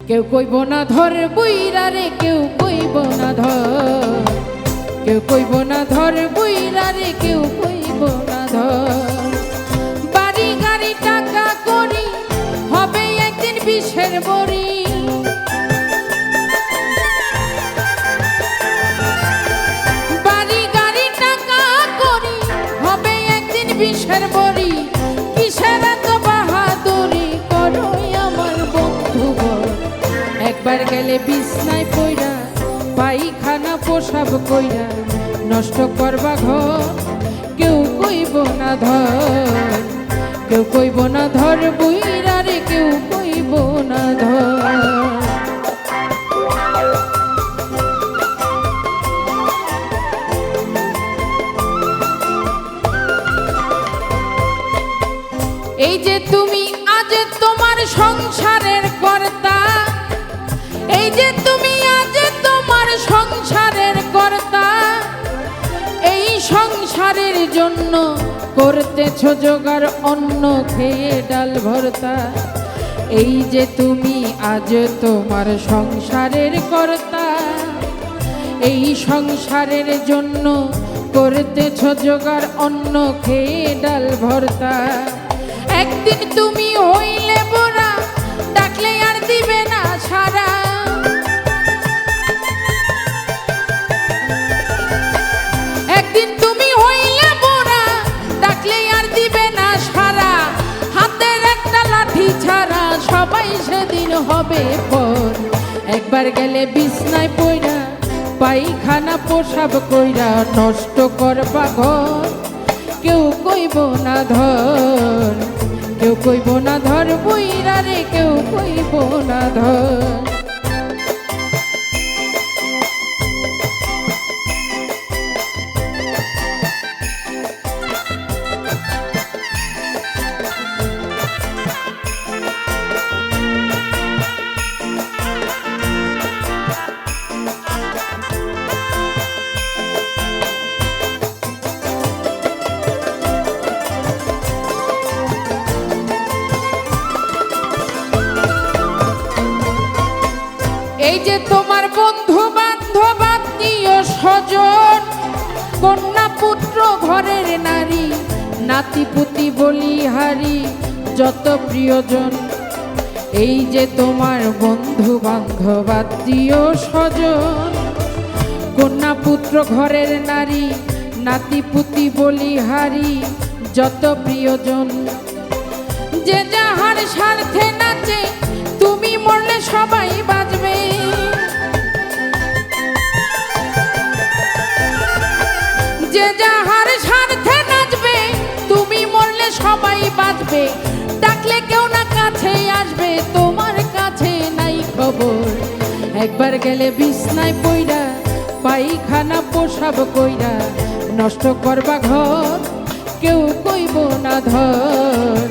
কেউ কইব না ধর বুইরা রে, কেউ কইব না ধর, কেউ কইব না ধর বুইরা রে, কেউ কইব না ধর। বাড়ি গাড়ি টাকা করি হবে একদিন বিষের বড়ি, বাড়ি গাড়ি টাকা করি হবে একদিন বিষের বড়ি। কিসের এত বাহাদুরি করো আমার বন্ধু বল, একবার গেলে বিছনায় পইরা পায়খানা পোশাব কইরা নষ্ট করবা ঘর। কেউ কইব না ধর, কেউ কইব না ধর বুইরা রে, কেউ কইব না ধর। এই যে তুমি আজ তোমার সংসারের কর্তা, এই যে তুমি আজ তোমার সংসারের কর্তা, এই সংসারের জন্য করতেছ জোগাড় অন্ন খেয়ে ডাল ভর্তা। এই যে তুমি আজ তোমার সংসারের কর্তা, এই সংসারের জন্য করতেছ জোগাড় অন্ন খেয়ে ডাল ভর্তা। একদিন তুমি হইলে বোরা, ডাকলে আর দিবে না সারা। একদিন তুমি হইলে বোরা, ডাকলে আর দিবে না সারা। হাতের একটা লাঠি ছাড়া সবাই সেদিন হবে পর। একবার গেলে বিছনায় পইরা পায়খানা পোশাব কইরা নষ্ট করবা ঘর। কেউ কইব না ধর, কেউ কইব না ধর বুইরা রে, কেউ কইব না ধর। এই যে তোমার বন্ধু বান্ধব আত্মীয় স্বজন, কন্যা পুত্র ঘরের নারী, নাতিপুতি বলিহারি যত প্রিয়জন। এই যে তোমার বন্ধু বান্ধব আত্মীয় স্বজন, কন্যা পুত্র ঘরের নারী, নাতিপুতি বলিহারি যত প্রিয়জন। যে যাহার স্বার্থে নাচে, তুমি মরলে সবাই বাঁচবে। যে যাহার স্বার্থে নাচবে, তুমি মরলে সবাই বাঁচবে। ডাকলে কেউ না কাছে আসবে, তোমার কাছে নাই খবর। একবার গেলে বিছনায় পইরা পায়খানা পোশাব কইরা নষ্ট করবা ঘর। কেউ কইব না ধর,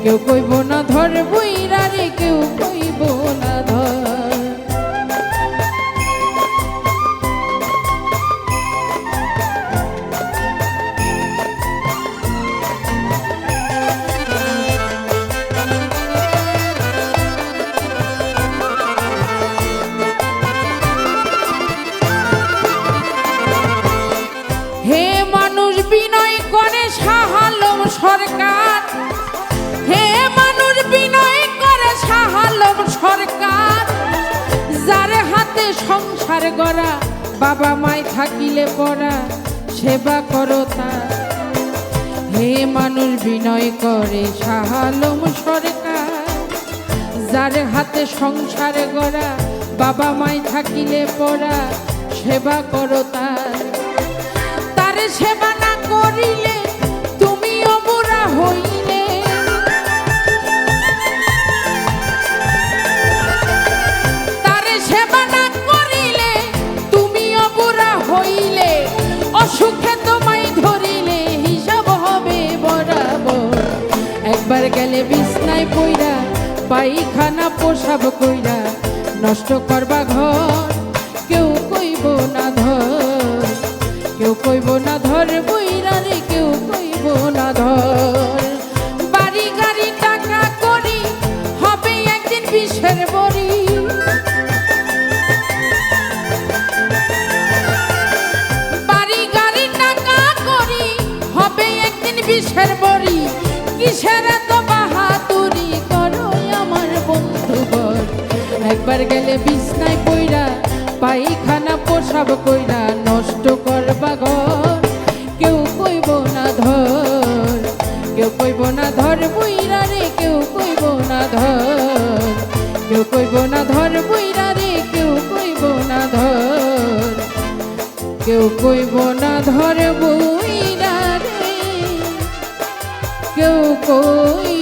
কেউ কইব না ধর বুইরা রে, কেউ কইব না ধর। হে মানুষ বিনয় করে শাহ আলম সরকার, হে মানুষ বিনয় করে শাহ আলম সরকার। যার হাতে সংসার গড়া, বাবা মায় থাকিলে পড়া, সেবা করো তার। হে মানুষ বিনয় করে শাহ আলম সরকার, যার হাতে সংসার গড়া, বাবা মায় থাকিলে পড়া, সেবা করো তার। তারে সেবা না করিলে তুমি অবুরা হইলে, তারে সেবা না করিলে তুমি অবুরা হইলে। অসুখে তোমায় ধরিলে হিসাব হবে বরাবর। একবার গেলে বিছনায় পইরা পায়খানা পোশাব কইরা নষ্ট করবা ঘর। কেউ কইব না ধর, কেউ কইব না ধর বুইরা রে, কেউ কইব না ধর। বাড়ি গাড়ি টাকা করি হবে একদিন বিষের বড়ি। একবার গেলে বিছনায় পইরা পায়খানা পোশাব কইরা নষ্ট করবা ঘর কেউ কইব না ধর কেউ কইব না ধর বইরা রে কেউ কইব না ধর কেউ কইব না ধর বইরা রে কেউ কইব না ধর কেউ কইব না ধর বইরা রে কেউ কই